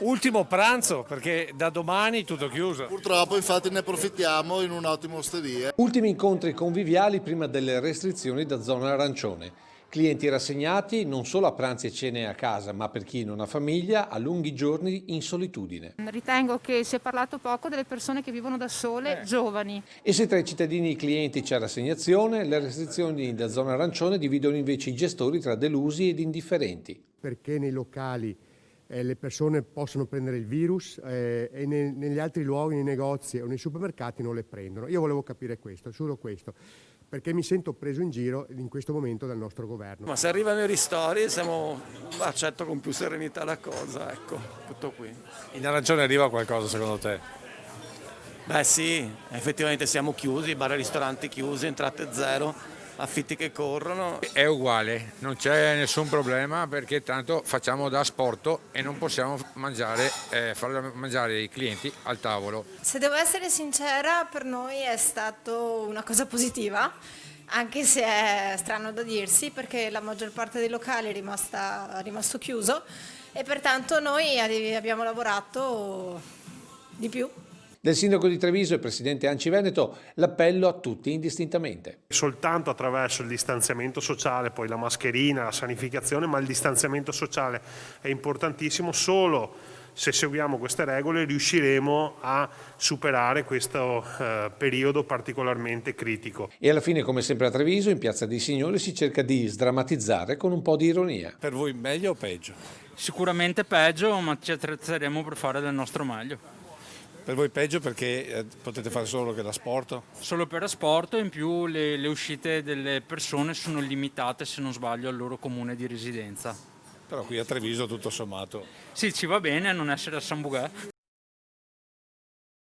Ultimo pranzo, perché da domani tutto chiuso. Purtroppo infatti ne approfittiamo in un'ottima osteria. Ultimi incontri conviviali prima delle restrizioni da zona arancione. Clienti rassegnati non solo a pranzi e cene a casa, ma per chi non ha famiglia, a lunghi giorni in solitudine. Ritengo che si è parlato poco delle persone che vivono da sole, giovani. E se tra i cittadini e i clienti c'è rassegnazione, le restrizioni da zona arancione dividono invece i gestori tra delusi ed indifferenti. Perché nei locali le persone possono prendere il virus e negli altri luoghi, nei negozi o nei supermercati non le prendono. Io volevo capire questo, solo questo, perché mi sento preso in giro in questo momento dal nostro governo. Ma se arrivano i ristori accetto con più serenità la cosa, ecco, tutto qui. In arancione arriva qualcosa secondo te? Beh sì, effettivamente siamo chiusi, bar e ristoranti chiusi, entrate zero, affitti che corrono. È uguale, non c'è nessun problema perché tanto facciamo da asporto e non possiamo far mangiare i clienti al tavolo. Se devo essere sincera, per noi è stato una cosa positiva, anche se è strano da dirsi perché la maggior parte dei locali è rimasto chiuso e pertanto noi abbiamo lavorato di più. Del sindaco di Treviso e presidente Anci Veneto l'appello a tutti indistintamente. Soltanto attraverso il distanziamento sociale, poi la mascherina, la sanificazione, ma il distanziamento sociale è importantissimo. Solo se seguiamo queste regole riusciremo a superare questo periodo particolarmente critico. E alla fine, come sempre a Treviso, in Piazza dei Signori si cerca di sdrammatizzare con un po' di ironia. Per voi meglio o peggio? Sicuramente peggio, ma ci attrezzeremo per fare del nostro meglio. Per voi peggio perché potete fare solo che da sport? Solo per asporto, in più le uscite delle persone sono limitate, se non sbaglio, al loro comune di residenza. Però qui a Treviso tutto sommato. Sì, ci va bene a non essere a San Bugà.